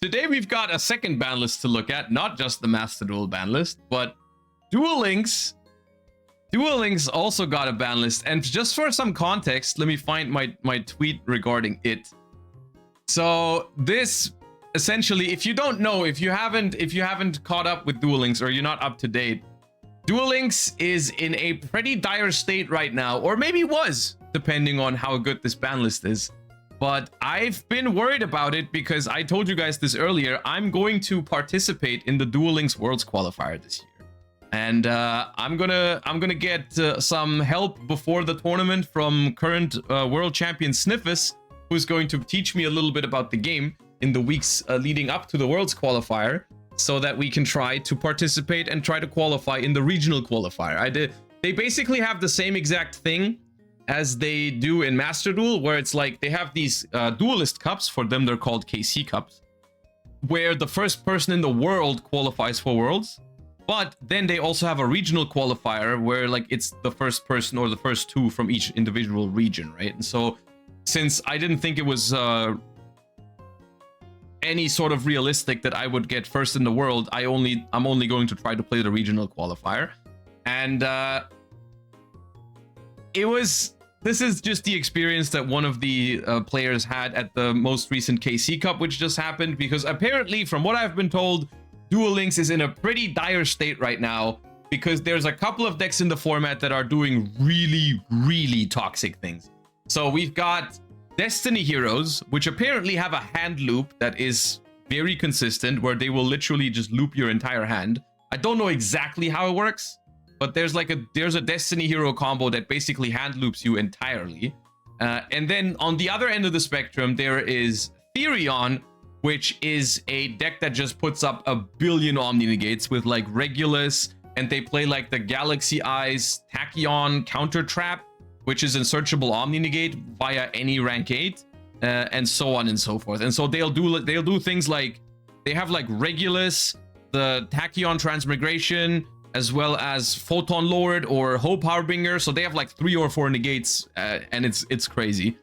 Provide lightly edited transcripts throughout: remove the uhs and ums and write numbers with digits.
today we've got a second ban list to look at, not just the Master Duel ban list, but Duel Links. Duel Links also got a ban list, and just for some context, let me find my tweet regarding it. So this essentially, if you don't know, if you haven't caught up with Duel Links or you're not up to date, Duel Links is in a pretty dire state right now, or maybe was, depending on how good this ban list is. But I've been worried about it because I told you guys this earlier. I'm going to participate in the Duel Links Worlds Qualifier this year, and I'm gonna get some help before the tournament from current world champion Sniffus, who's going to teach me a little bit about the game in the weeks leading up to the Worlds Qualifier, so that we can try to participate and try to qualify in the regional qualifier. They basically have the same exact thing as they do in Master Duel, where it's like they have these duelist cups. For them, they're called KC cups, where the first person in the world qualifies for Worlds. But then they also have a regional qualifier where like it's the first person or the first two from each individual region, right? And so since I didn't think it was any sort of realistic that I would get first in the world, I'm only going to try to play the regional qualifier. And this is just the experience that one of the players had at the most recent KC Cup, which just happened, because apparently, from what I've been told, Duel Links is in a pretty dire state right now, because there's a couple of decks in the format that are doing really, really toxic things. So we've got Destiny Heroes, which apparently have a hand loop that is very consistent, where they will literally just loop your entire hand. I don't know exactly how it works, but there's a Destiny Hero combo that basically hand loops you entirely. And then on the other end of the spectrum, there is Therion, which is a deck that just puts up a billion Omni Negates with like Regulus, and they play like the Galaxy Eyes Tachyon Counter Trap, which is Unsearchable Omni Negate via any rank 8, and so on and so forth. And so they'll do things like, they have like Regulus, the Tachyon Transmigration, as well as Photon Lord or Hope Harbinger. So they have like 3 or 4 negates, and it's crazy.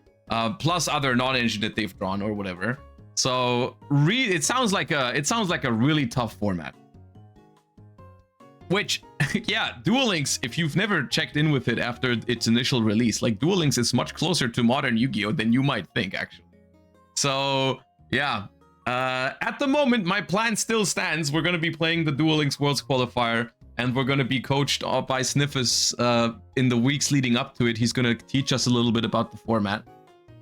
Plus other non-engine that they've drawn or whatever. So it sounds like a really tough format. Which, yeah, Duel Links, if you've never checked in with it after its initial release, like Duel Links is much closer to modern Yu-Gi-Oh than you might think, actually. So yeah, at the moment, my plan still stands. We're going to be playing the Duel Links Worlds Qualifier, and we're going to be coached by Sniffus in the weeks leading up to it. He's going to teach us a little bit about the format.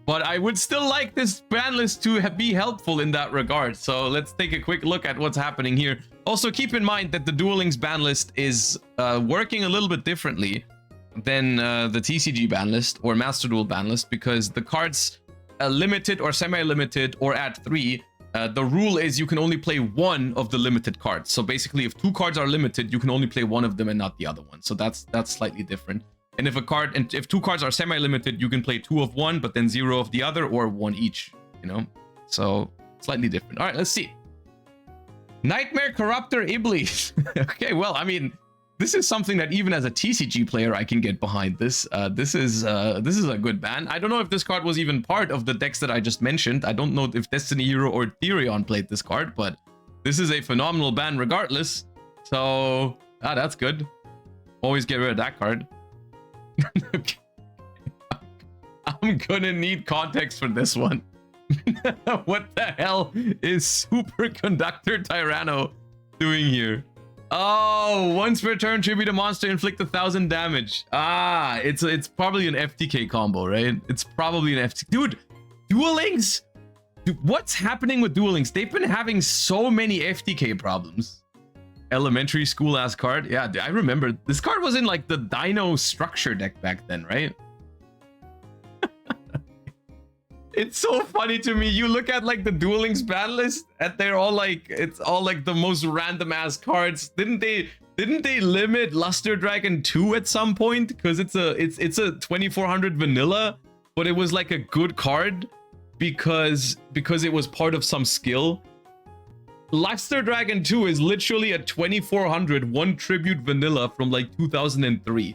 But I would still like this ban list to be helpful in that regard. So let's take a quick look at what's happening here. Also, keep in mind that the Duel Links ban list is working a little bit differently than the TCG ban list or Master Duel ban list, because the cards limited or semi-limited or at 3, the rule is you can only play one of the limited cards. So basically, if 2 cards are limited, you can only play one of them and not the other one. So that's slightly different. And if 2 cards are semi-limited, you can play 2 of one, but then 0 of the other, or 1 each, you know? So slightly different. All right, let's see. Nightmare Corruptor Iblis. Okay, well, I mean, this is something that even as a TCG player, I can get behind this. This is a good ban. I don't know if this card was even part of the decks that I just mentioned. I don't know if Destiny Hero or Therion played this card, but this is a phenomenal ban regardless. So, that's good. Always get rid of that card. Okay. I'm gonna need context for this one. What the hell is Superconductor Tyranno doing here? Oh, once per turn, tribute a monster, inflict 1,000 damage. Ah, it's probably an FTK combo, right? It's probably an FTK. Dude, Duel Links? Dude, what's happening with Duel Links? They've been having so many FTK problems. Elementary school ass card. Yeah, I remember this card was in like the Dino structure deck back then, right? It's so funny to me. You look at like the Duel Links ban list, and they're all like, it's all like the most random ass cards. Didn't they limit Luster Dragon 2 at some point? Because it's a 2400 vanilla, but it was like a good card because it was part of some skill. Luster Dragon 2 is literally a 2400 1 tribute vanilla from like 2003,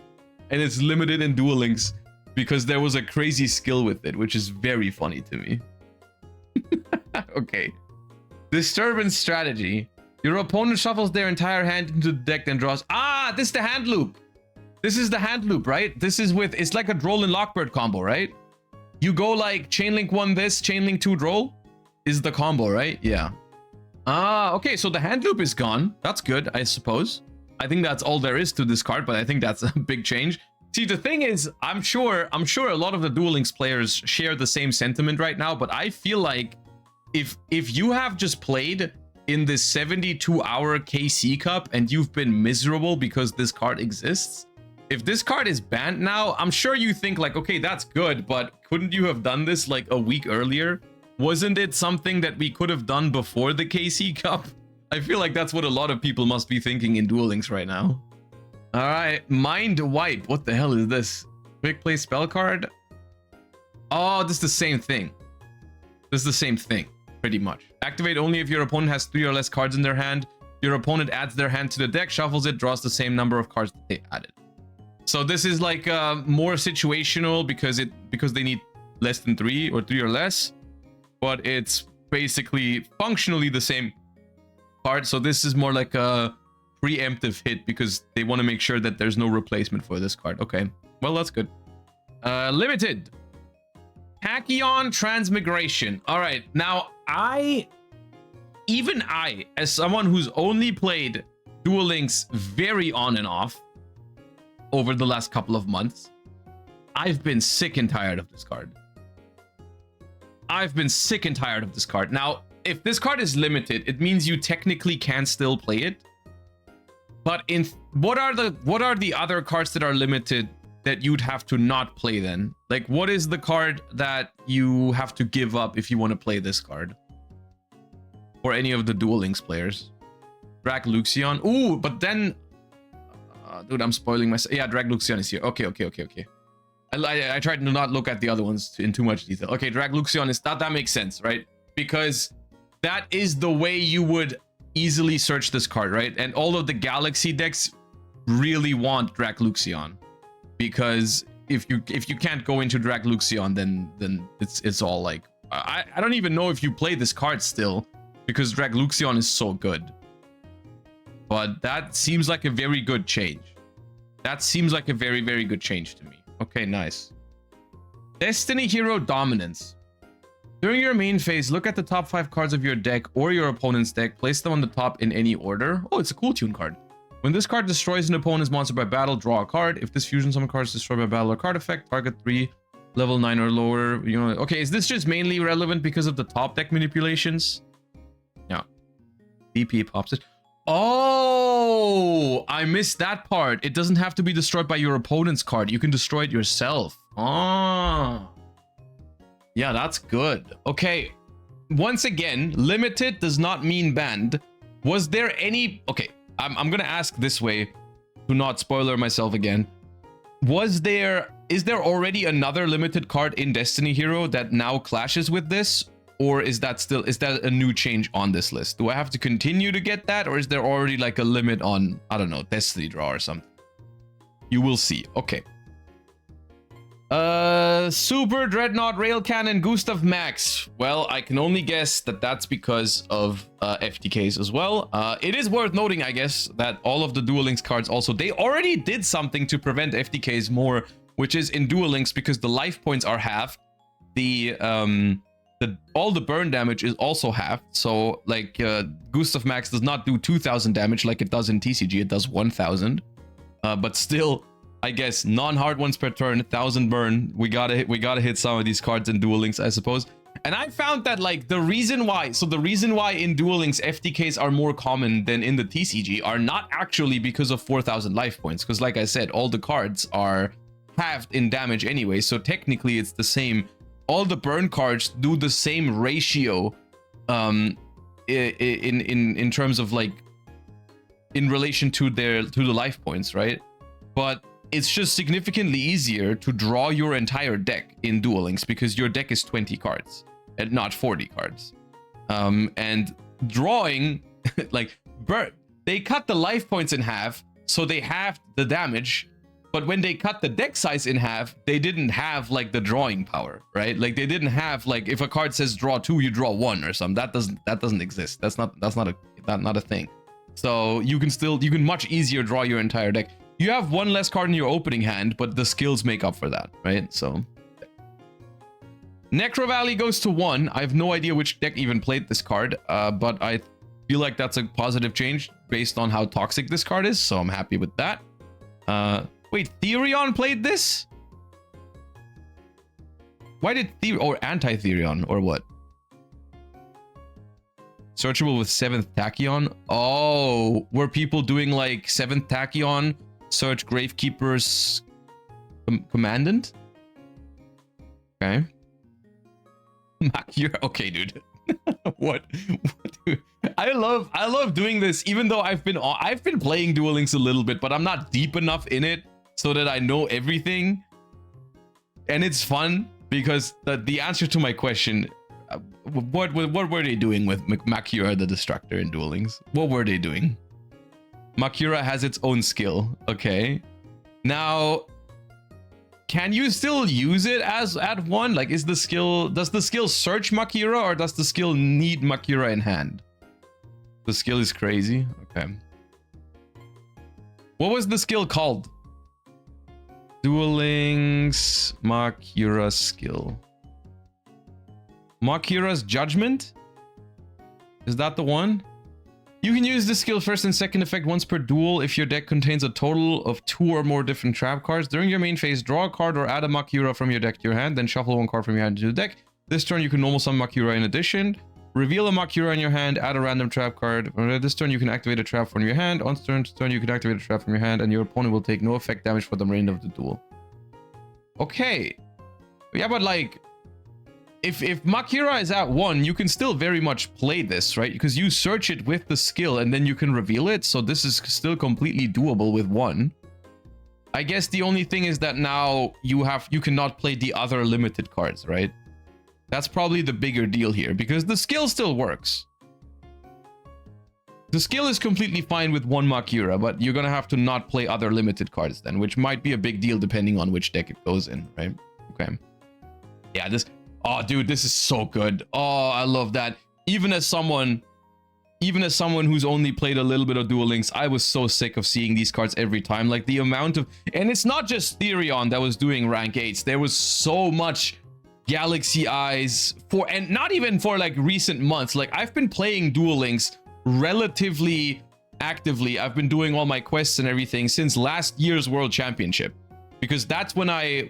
and it's limited in Duel Links because there was a crazy skill with it, which is very funny to me. Okay. Disturbance strategy. Your opponent shuffles their entire hand into the deck and draws. Ah, this is the hand loop. This is the hand loop, right? This is with, it's like a Droll and Lockbird combo, right? You go like Chainlink 1 this, Chainlink 2 Droll is the combo, right? Yeah. Ah, okay, so the hand loop is gone. That's good, I suppose. I think that's all there is to this card, but I think that's a big change. See, the thing is, I'm sure a lot of the Duel Links players share the same sentiment right now, but I feel like if you have just played in this 72-hour KC Cup and you've been miserable because this card exists, if this card is banned now, I'm sure you think like, okay, that's good, but couldn't you have done this like a week earlier? Wasn't it something that we could have done before the KC Cup? I feel like that's what a lot of people must be thinking in Duel Links right now. All right, Mind Wipe. What the hell is this? Quick play spell card? Oh, this is the same thing. This is the same thing, pretty much. Activate only if your opponent has 3 or less cards in their hand. Your opponent adds their hand to the deck, shuffles it, draws the same number of cards that they added. So this is like more situational because they need less than 3 or 3 or less, but it's basically functionally the same card. So this is more like a preemptive hit because they want to make sure that there's no replacement for this card. Okay, well, that's good. Limited. Tachyon Transmigration. All right, now even I, as someone who's only played Duel Links very on and off over the last couple of months, I've been sick and tired of this card. I've been sick and tired of this card. Now, if this card is limited, it means you technically can still play it. But in what are the other cards that are limited that you'd have to not play then? Like, what is the card that you have to give up if you want to play this card? Or any of the Duel Links players? Drag-Luxion. Ooh, but then... dude, I'm spoiling myself. Yeah, Drag-Luxion is here. Okay. I tried to not look at the other ones in too much detail. Okay, Drag-Luxion is... That makes sense, right? Because that is the way you would easily search this card, right? And all of the Galaxy decks really want Drag-Luxion. Because if you can't go into Drag-Luxion, then it's all like... I don't even know if you play this card still, because Drag-Luxion is so good. But that seems like a very good change. That seems like a very, very good change to me. Okay, nice. Destiny Hero Dominance. During your main phase, look at the top 5 cards of your deck or your opponent's deck. Place them on the top in any order. Oh, it's a cool tune card. When this card destroys an opponent's monster by battle, draw a card. If this fusion summon card is destroyed by battle or card effect, target 3, level 9 or lower. You know, okay, is this just mainly relevant because of the top deck manipulations? Yeah. DP pops it. Oh, I missed that part. It doesn't have to be destroyed by your opponent's card. You can destroy it yourself. Oh. Yeah, that's good. Okay. Once again, limited does not mean banned. Was there any... Okay, I'm gonna ask this way to not spoiler myself again. Is there already another limited card in Destiny Hero that now clashes with this? Or is that a new change on this list? Do I have to continue to get that? Or is there already like a limit on, I don't know, Destiny Draw or something? You will see. Okay. Super Dreadnought Rail Cannon Gustav Max. Well, I can only guess that that's because of FTKs as well. It is worth noting, I guess, that all of the Duel Links cards also, they already did something to prevent FTKs more, which is in Duel Links because the life points are half. All the burn damage is also halved. So like Gustav Max does not do 2000 damage like it does in TCG. It does 1000. But still, I guess non-hard ones per turn, 1000 burn. We gotta hit some of these cards in Duel Links, I suppose. And I found that like the reason why in Duel Links FTKs are more common than in the TCG are not actually because of 4000 life points. Because like I said, all the cards are halved in damage anyway. So technically it's the same. All the burn cards do the same ratio in terms of like in relation to the life points, right? But it's just significantly easier to draw your entire deck in Duel Links because your deck is 20 cards and not 40 cards. And drawing like they cut the life points in half, so they halved the damage, But when they cut the deck size in half, they didn't have like the drawing power, right? Like they didn't have like if a card says draw 2, you draw 1 or something. That doesn't exist. That's not a thing. So you can much easier draw your entire deck. You have one less card in your opening hand, but the skills make up for that, right? So Necro Valley goes to 1. I have no idea which deck even played this card, but I feel like that's a positive change based on how toxic this card is, so I'm happy with that. Wait, Therion played this? Why did or anti-Therion, or what? Searchable with 7th Tachyon? Oh, were people doing like 7th Tachyon, search Gravekeeper's Commandant? Okay. Okay, dude. what dude? I love doing this, even though I've been playing Duel Links a little bit, but I'm not deep enough in it so that I know everything. And it's fun because the answer to my question, what were they doing with Makura the Destructor in Duel Links? What were they doing? Makura has its own skill. Okay. Now, can you still use it as at 1? Like, does the skill search Makura, or does the skill need Makura in hand? The skill is crazy. Okay. What was the skill called? Duel Links Makura skill. Makura's Judgment? Is that the one? You can use this skill first and second effect once per duel if your deck contains a total of 2 or more different trap cards. During your main phase, draw a card or add a Makura from your deck to your hand, then shuffle 1 card from your hand to the deck. This turn, you can normal summon Makura in addition. Reveal a Makura in your hand, add a random trap card. This turn, you can activate a trap from your hand. On turn, you can activate a trap from your hand, and your opponent will take no effect damage for the remainder of the duel. Okay. Yeah, but like, if Makura is at 1, you can still very much play this, right? Because you search it with the skill, and then you can reveal it. So this is still completely doable with 1. I guess the only thing is that now you cannot play the other limited cards, right? That's probably the bigger deal here, because the skill still works. The skill is completely fine with 1 Makura, but you're gonna have to not play other limited cards then, which might be a big deal depending on which deck it goes in, right? Okay. Yeah, this... Oh, dude, this is so good. Oh, I love that. Even as someone who's only played a little bit of Duel Links, I was so sick of seeing these cards every time. Like, the amount of... And it's not just Therion that was doing rank 8s. There was so much... Galaxy Eyes and not even for like recent months. Like, I've been playing Duel Links relatively actively. I've been doing all my quests and everything since last year's World Championship, because that's when I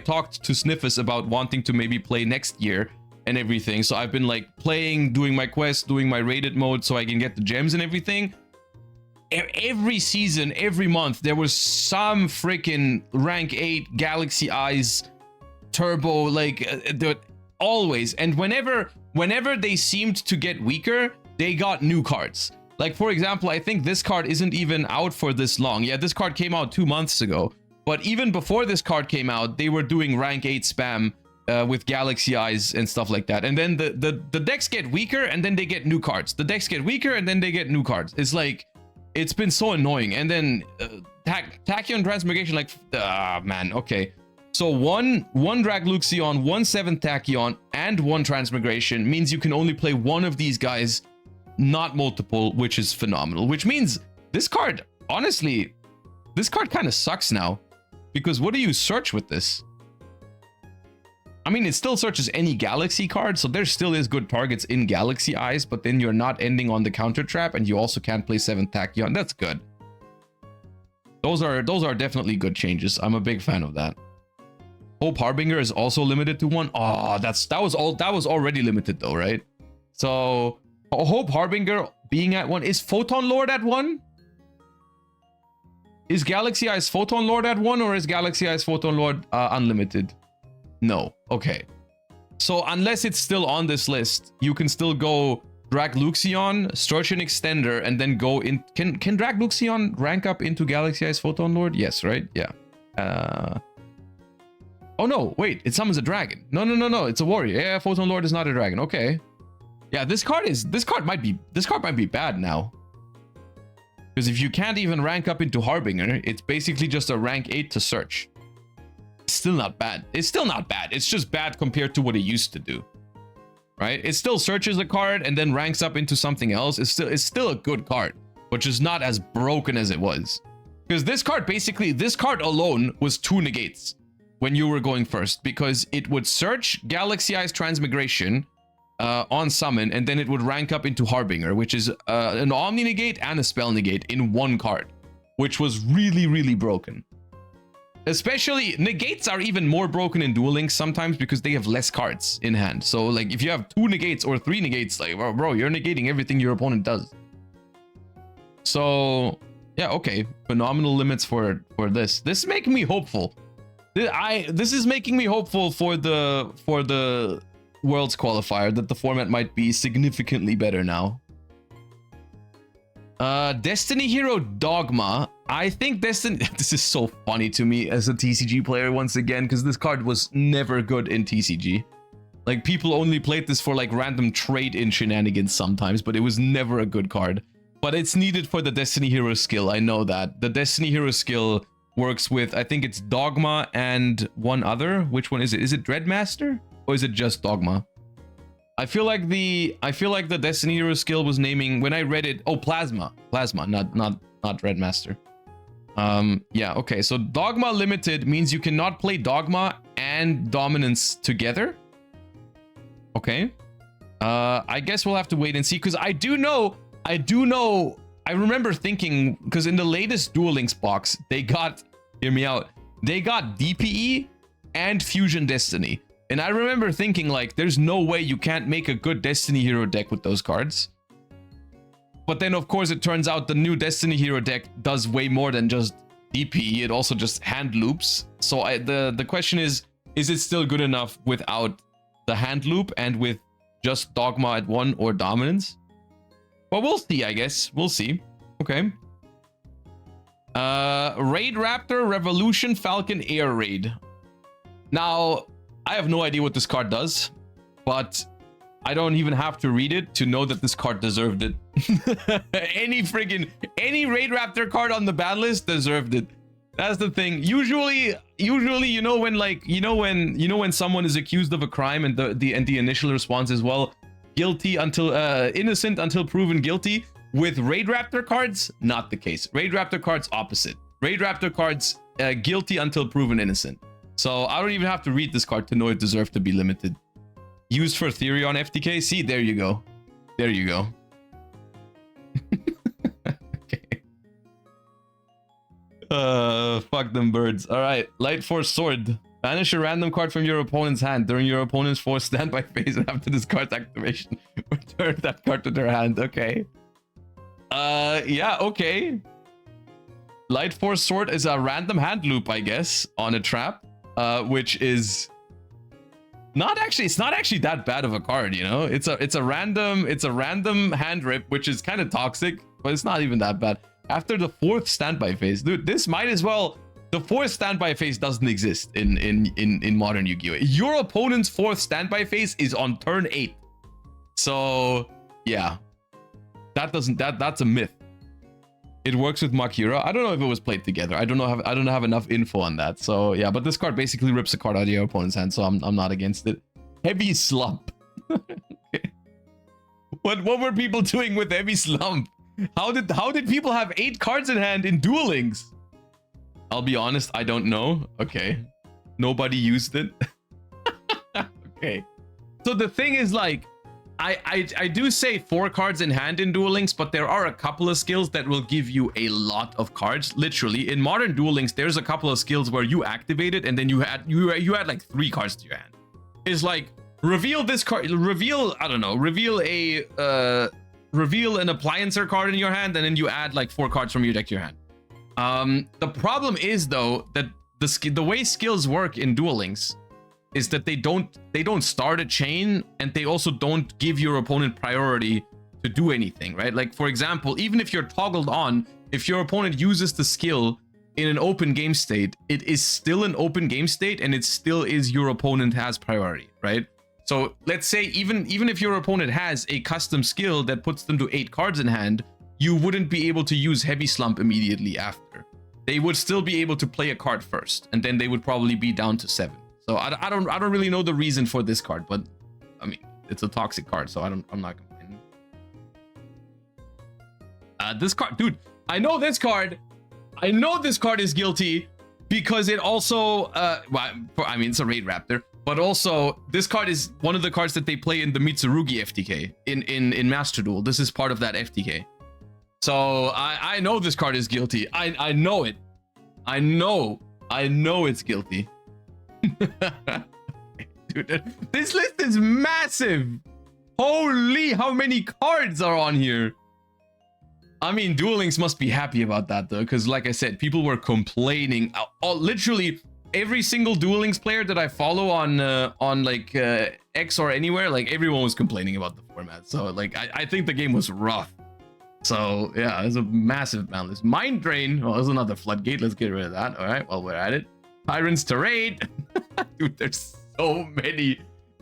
talked to Sniffus about wanting to maybe play next year and everything. So I've been like playing, doing my quests, doing my rated mode so I can get the gems and everything. Every season, every month, there was some freaking rank 8 Galaxy Eyes turbo, like always. And whenever they seemed to get weaker, they got new cards. Like, for example, I think this card isn't even out for this long. Yeah, this card came out 2 months ago, but even before this card came out, they were doing rank 8 spam with Galaxy Eyes and stuff like that. And then the decks get weaker, and then they get new cards. The decks get weaker, and then they get new cards. It's like, it's been so annoying. And then Tachyon Transmigration, like, man, okay. So one Dragluxion, 1 7th Tachyon, and 1 Transmigration means you can only play one of these guys, not multiple, which is phenomenal. Which means this card, honestly, this card kind of sucks now, because what do you search with this? I mean, it still searches any Galaxy card, so there still is good targets in Galaxy Eyes, but then you're not ending on the counter trap, and you also can't play 7th Tachyon. That's good. Those are definitely good changes. I'm a big fan of that. Hope Harbinger is also limited to 1. Oh, that was already limited though, right? So Hope Harbinger being at 1. Is Photon Lord at 1? Is Galaxy Eyes Photon Lord at 1, or is Galaxy Eyes Photon Lord unlimited? No. Okay. So unless it's still on this list, you can still go Dragluxion, search an extender, and then go in. Can Dragluxion rank up into Galaxy Eyes Photon Lord? Yes, right? Yeah. Oh no, wait, it summons a dragon. No, it's a warrior. Yeah, Photon Lord is not a dragon. Okay. Yeah, this card might be bad now. Because if you can't even rank up into Harbinger, it's basically just a rank 8 to search. It's still not bad. It's still not bad. It's just bad compared to what it used to do. Right? It still searches a card and then ranks up into something else. It's still a good card, but just not as broken as it was. Because this card basically, this card alone was 2 negates when you were going first, because it would search Galaxy Eyes Transmigration on summon, and then it would rank up into Harbinger, which is an Omni negate and a spell negate in one card, which was really, really broken. Especially negates are even more broken in Duel Links sometimes because they have less cards in hand. So like if you have 2 negates or 3 negates, like bro, you're negating everything your opponent does. So yeah, okay, phenomenal limits for this. This is making me hopeful. This is making me hopeful for the Worlds qualifier that the format might be significantly better now. Destiny Hero Dogma. I think Destiny... This is so funny to me as a TCG player once again, because this card was never good in TCG. Like, people only played this for like random trade-in shenanigans sometimes, but it was never a good card. But it's needed for the Destiny Hero skill, I know that. The Destiny Hero skill works with, I think it's Dogma and one other. Which one is it? Is it Dreadmaster? Or is it just Dogma? I feel like the Destiny Hero skill was naming, when I read it, oh, Plasma, not Dreadmaster. Yeah, okay, so Dogma Limited means you cannot play Dogma and Dominance together. Okay. I guess we'll have to wait and see, because I remember thinking, because in the latest Duel Links box, they got, hear me out, they got DPE and Fusion Destiny. And I remember thinking, like, there's no way you can't make a good Destiny Hero deck with those cards. But then, of course, it turns out the new Destiny Hero deck does way more than just DPE. It also just hand loops. So the question is it still good enough without the hand loop and with just Dogma at 1 or Dominance? Well, we'll see, I guess. We'll see. Okay. Raid Raptor Revolution Falcon Air Raid. Now, I have no idea what this card does, but I don't even have to read it to know that this card deserved it. any Raid Raptor card on the ban list deserved it. That's the thing. Usually, you know when someone is accused of a crime and the initial response is, well, guilty until innocent until proven guilty. With Raid Raptor cards, not the case. Raid Raptor cards opposite. Raid Raptor cards guilty until proven innocent. So I don't even have to read this card to know it deserved to be limited. Used for theory on FTK. See, there you go. There you go. Okay. Fuck them birds. All right. Light Force Sword. Banish a random card from your opponent's hand during your opponent's forced standby phase, and after this card's activation, return that card to their hand. Okay. Yeah, okay. Light Force Sword is a random hand loop, I guess, on a trap. Which is it's not actually that bad of a card, you know. It's a random hand rip, which is kind of toxic, but it's not even that bad. After the 4th standby phase, dude, this might as well. The 4th standby phase doesn't exist in modern Yu-Gi-Oh. Your opponent's 4th standby phase is on turn 8. So yeah, that's a myth. It works with Makira. I don't know if it was played together. I don't have enough info on that. So yeah, but this card basically rips a card out of your opponent's hand, so I'm not against it. Heavy Slump. Okay. What were people doing with Heavy Slump? How did people have 8 cards in hand in Duel Links? I'll be honest, I don't know. Okay. Nobody used it. Okay. So the thing is, like, I do say 4 cards in hand in Duel Links, but there are a couple of skills that will give you a lot of cards. Literally, in modern Duel Links, there's a couple of skills where you activate it and then you add like 3 cards to your hand. It's like, reveal this card, reveal an appliancer card in your hand, and then you add like 4 cards from your deck to your hand. The problem is, though, that the way skills work in Duel Links is that they don't start a chain, and they also don't give your opponent priority to do anything, right? Like, for example, even if you're toggled on, if your opponent uses the skill in an open game state, it is still an open game state, and it still is your opponent has priority, right? So let's say even if your opponent has a custom skill that puts them to 8 cards in hand, you wouldn't be able to use Heavy Slump immediately after. They would still be able to play a card first, and then they would probably be down to 7. So I don't really know the reason for this card, but I mean, it's a toxic card, so I'm not complaining. This card, dude, I know this card is guilty because it also well, I mean, it's a Raid Raptor, but also this card is one of the cards that they play in the Mitsurugi FTK in Master Duel. This is part of that FTK. So I know this card is guilty. I know it. I know it's guilty. Dude, this list is massive. Holy, how many cards are on here? I mean, Duel Links must be happy about that though, because like I said, people were complaining. Literally every single Duel Links player that I follow on like X or anywhere, like everyone was complaining about the format. So like I think the game was rough. So yeah, it's a massive Banlist. Mind Drain. Well, there's another Floodgate. Let's get rid of that. All right, while we're at it. Tyrant's Tirade. Dude, there's so many.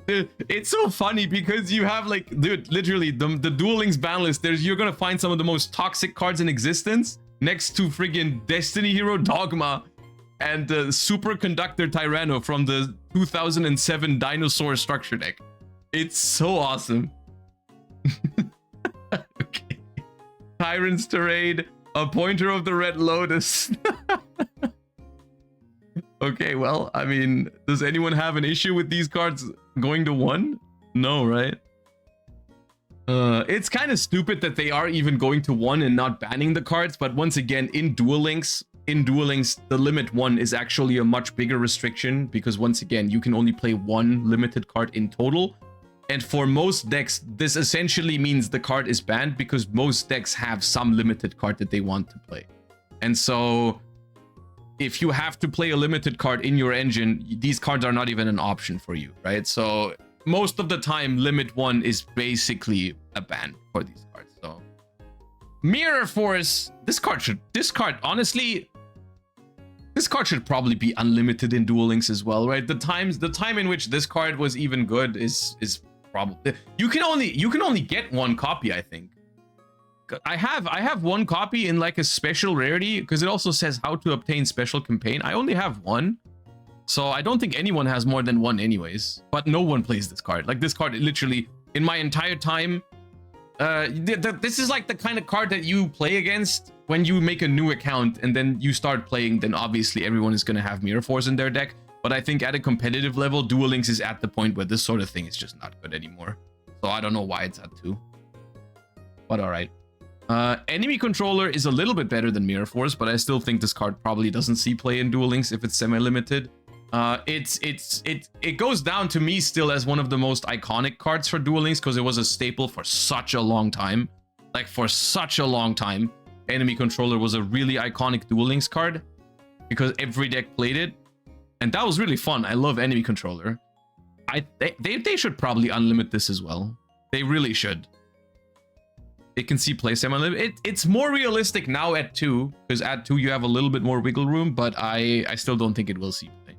Dude, it's so funny because you have like, dude, literally the Duel Links Banlist. You're gonna find some of the most toxic cards in existence next to friggin' Destiny Hero Dogma and Superconductor Tyranno from the 2007 Dinosaur Structure deck. It's so awesome. Okay. Tyrant's Tirade, a Pointer of the Red Lotus. Okay, well, I mean, does anyone have an issue with these cards going to 1? No, right? It's kind of stupid that they are even going to 1 and not banning the cards, but once again, in Duel Links, the limit 1 is actually a much bigger restriction because once again, you can only play 1 limited card in total. And for most decks, this essentially means the card is banned because most decks have some limited card that they want to play. And so if you have to play a limited card in your engine, these cards are not even an option for you, right? So most of the time, limit 1 is basically a ban for these cards. So Mirror Force, this card should probably be unlimited in Duel Links as well, right? The time in which this card was even good is probably you can only get 1 copy, I think. I have 1 copy in like a special rarity because it also says how to obtain special campaign. I only have 1, so I don't think anyone has more than 1 anyways, but no one plays this card. Like this card, literally in my entire time, this is like the kind of card that you play against when you make a new account and then you start playing. Then obviously everyone is going to have Mirror Force in their deck, but I think at a competitive level, Duel Links is at the point where this sort of thing is just not good anymore. So I don't know why it's at 2, but all right. Enemy Controller is a little bit better than Mirror Force, but I still think this card probably doesn't see play in Duel Links if it's semi-limited. It goes down to me still as one of the most iconic cards for Duel Links because it was a staple for such a long time. Like for such a long time, Enemy Controller was a really iconic Duel Links card because every deck played it, and that was really fun. I love Enemy Controller. They should probably unlimit this as well. They really should. It can see play semi-limited. It's more realistic now at 2 because at 2 you have a little bit more wiggle room, but I still don't think it will see play.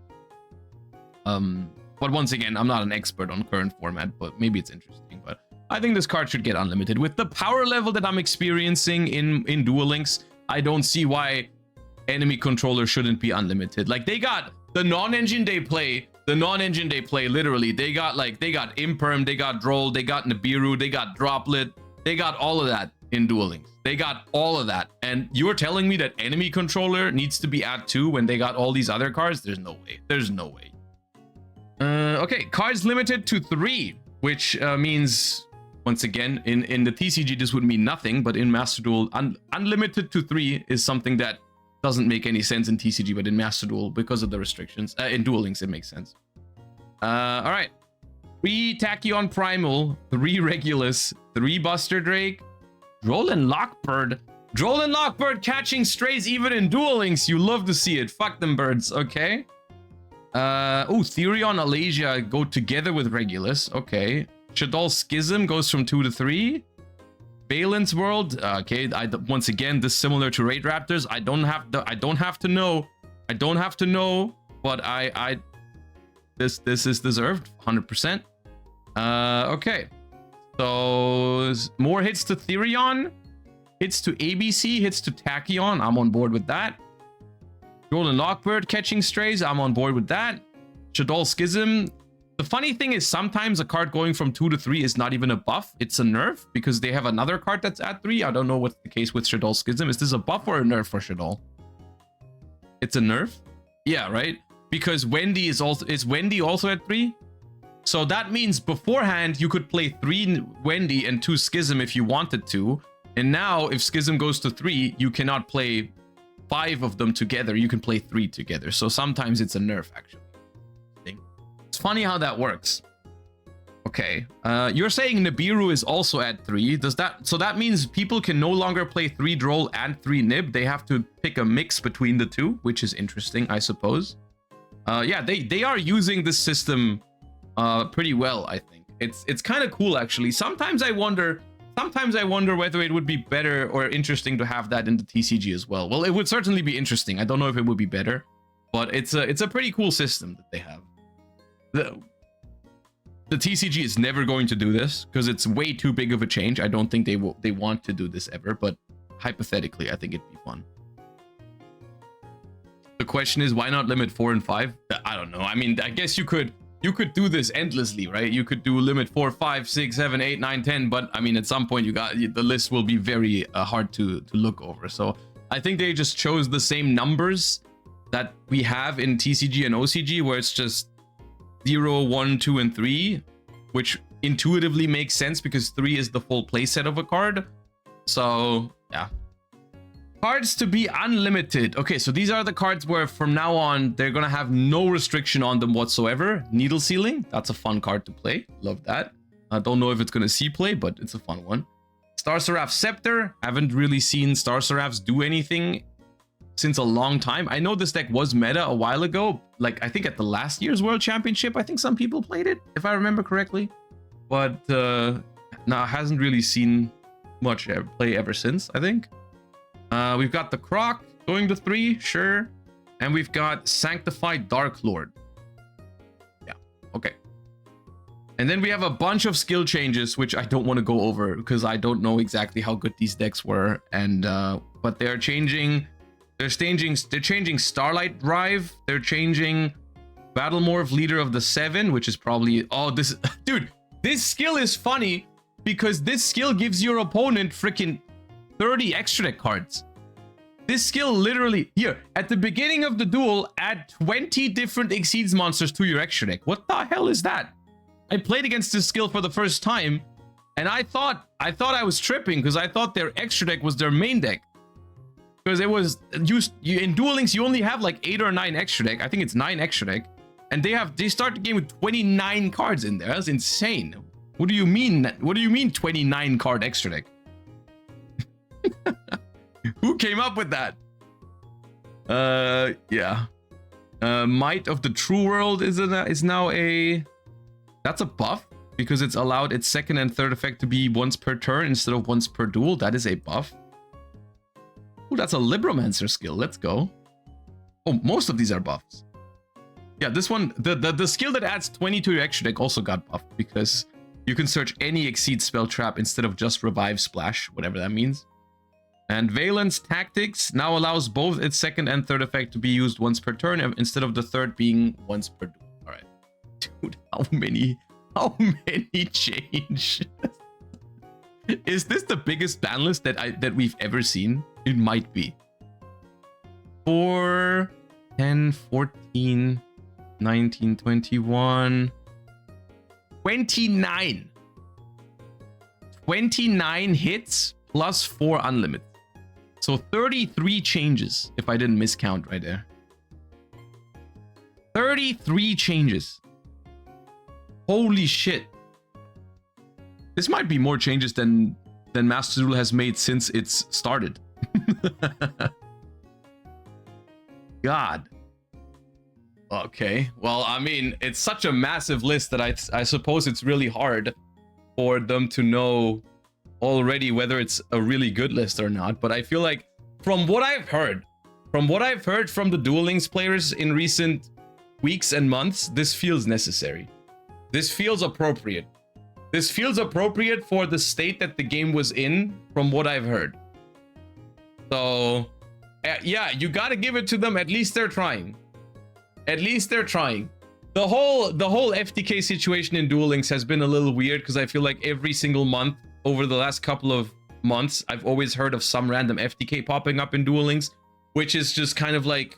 But once again, I'm not an expert on current format, but maybe it's interesting. But I think this card should get unlimited. With the power level that I'm experiencing in Duel Links, I don't see why Enemy Controller shouldn't be unlimited. Like they got the non-engine they play, literally. They got Imperm, they got Droll, they got Nibiru, they got Droplet. They got all of that in Duel Links. They got all of that. And you're telling me that Enemy Controller needs to be at 2 when they got all these other cards? There's no way. There's no way. Okay, cards limited to 3, which means, once again, in the TCG, this would mean nothing, but in Master Duel, unlimited to 3 is something that doesn't make any sense in TCG, but in Master Duel, because of the restrictions. In Duel Links, it makes sense. All right. 3 Tachyon Primal, 3 Regulus, 3 Buster Drake, Droll and Lockbird. Droll and Lockbird catching strays even in Duel Links. You love to see it. Fuck them birds. Okay. Oh, Therion Alasia go together with Regulus. Okay. Shadol Schism goes from 2 to 3. Valence World. Okay. Once again, this similar to Raid Raptors. I don't have to know. But this is deserved 100%. Okay. So more hits to Therion. hits to ABC, hits to Tachyon. I'm on board with that. Golden Lockbird catching strays. I'm on board with that. Shaddoll Schism. The funny thing is sometimes a card going from 2 to 3 is not even a buff. It's a nerf because they have another card that's at 3. I don't know what's the case with Shaddoll Schism. Is this a buff or a nerf for Shaddoll? It's a nerf? Yeah, right? Because Wendy is Wendy also at 3? So that means beforehand you could play 3 Wendy and 2 Schism if you wanted to. And now if Schism goes to 3, you cannot play 5 of them together. You can play 3 together. So sometimes it's a nerf actually. It's funny how that works. Okay. You're saying Nibiru is also at 3. So that means people can no longer play 3 Droll and 3 Nib. They have to pick a mix between the two, which is interesting, I suppose. Yeah, they are using this system pretty well, I think. It's kind of cool actually. Sometimes I wonder whether it would be better or interesting to have that in the TCG as well. Well, it would certainly be interesting. I don't know if it would be better, but it's a pretty cool system that they have. The TCG is never going to do this because it's way too big of a change. I don't think they want to do this ever, but hypothetically, I think it'd be fun. The question is, why not limit 4 and 5? I don't know. I mean, I guess you could do this endlessly, right? You could do limit 4, 5, 6, 7, 8, 9, 10, but I mean, at some point the list will be very hard to look over. So I think they just chose the same numbers that we have in TCG and OCG, where it's just 0, 1, 2, and 3, which intuitively makes sense because 3 is the full playset of a card. So yeah. Cards to be unlimited. Okay, so these are the cards where from now on they're gonna have no restriction on them whatsoever. Needle Sealing, that's a fun card to play. Love that. I don't know if it's gonna see play, but it's a fun one. Star Seraph Scepter. Haven't really seen Star Seraphs do anything since a long time. I know this deck was meta a while ago, like I think at the last year's World Championship. I think some people played it, if I remember correctly. But no, hasn't really seen much play ever since, I think. We've got the Croc going to 3, sure. And we've got Sanctified Dark Lord. Yeah, okay. And then we have a bunch of skill changes, which I don't want to go over because I don't know exactly how good these decks were. And but they're changing Starlight Drive. They're changing Battle Morph Leader of the 7, which is probably this dude. This skill is funny because this skill gives your opponent freaking 30 extra deck cards. This skill literally here at the beginning of the duel, add 20 different Exceeds monsters to your extra deck. What the hell is that? I played against this skill for the first time, and I thought I was tripping because I thought their extra deck was their main deck. Because it was in Duel Links, you only have like 8 or 9 extra deck. I think it's 9 extra deck, and they start the game with 29 cards in there. That's insane. What do you mean? What do you mean 29 card extra deck? Who came up with that? Yeah. Might of the True World is now a... That's a buff because it's allowed its second and third effect to be once per turn instead of once per duel. That is a buff. Oh, that's a Libromancer skill. Let's go. Oh, most of these are buffs. Yeah, this one, the skill that adds 20 to your extra deck also got buffed because you can search any Exceed spell trap instead of just Revive Splash, whatever that means. And Valence Tactics now allows both its second and third effect to be used once per turn instead of the third being once per duel. All right. Dude, how many change? Is this the biggest ban list that we've ever seen? It might be. 4, 10, 14, 19, 21, 29. 29 hits plus 4 unlimited. So 33 changes, if I didn't miscount right there. 33 changes. Holy shit. This might be more changes than Master Duel has made since it's started. God. Okay. Well, I mean, it's such a massive list that I suppose it's really hard for them to know already whether it's a really good list or not. But I feel like from what I've heard from the Duel Links players in recent weeks and months, this feels necessary. This feels appropriate. This feels appropriate for the state that the game was in, from what I've heard. So yeah, you got to give it to them. At least they're trying. At least they're trying. The whole FTK situation in Duel Links has been a little weird because I feel like every single month over the last couple of months, I've always heard of some random FTK popping up in Duel Links, which is just kind of like,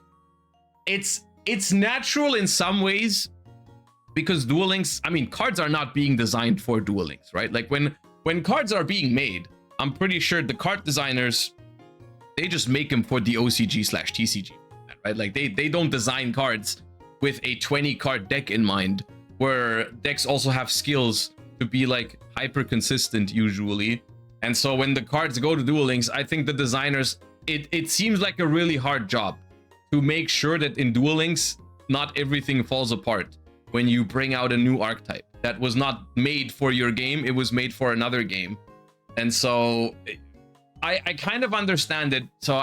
it's natural in some ways because Duel Links, I mean, cards are not being designed for Duel Links, right? Like when cards are being made, I'm pretty sure the card designers, they just make them for the OCG/TCG, right? Like they don't design cards with a 20 card deck in mind, where decks also have skills to be like hyper consistent usually. And so when the cards go to Duel Links, I think the designers, it seems like a really hard job to make sure that in Duel Links, not everything falls apart when you bring out a new archetype that was not made for your game, it was made for another game. And so I kind of understand it. So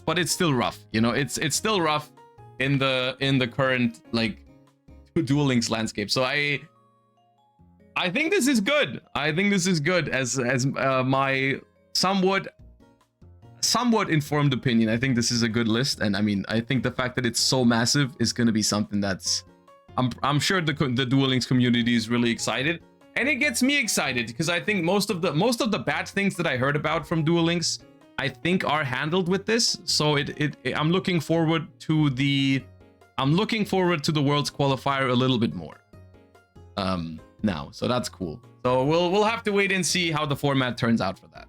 but it's still rough, you know, it's still rough in the current like Duel Links landscape. So I think this is good. I think this is good as my somewhat informed opinion. I think this is a good list, and I mean, I think the fact that it's so massive is going to be something that's I'm sure the Duel Links community is really excited, and it gets me excited because I think most of the bad things that I heard about from Duel Links, I think are handled with this. So I'm looking forward to the Worlds qualifier a little bit more now. So that's cool. So we'll have to wait and see how the format turns out for that.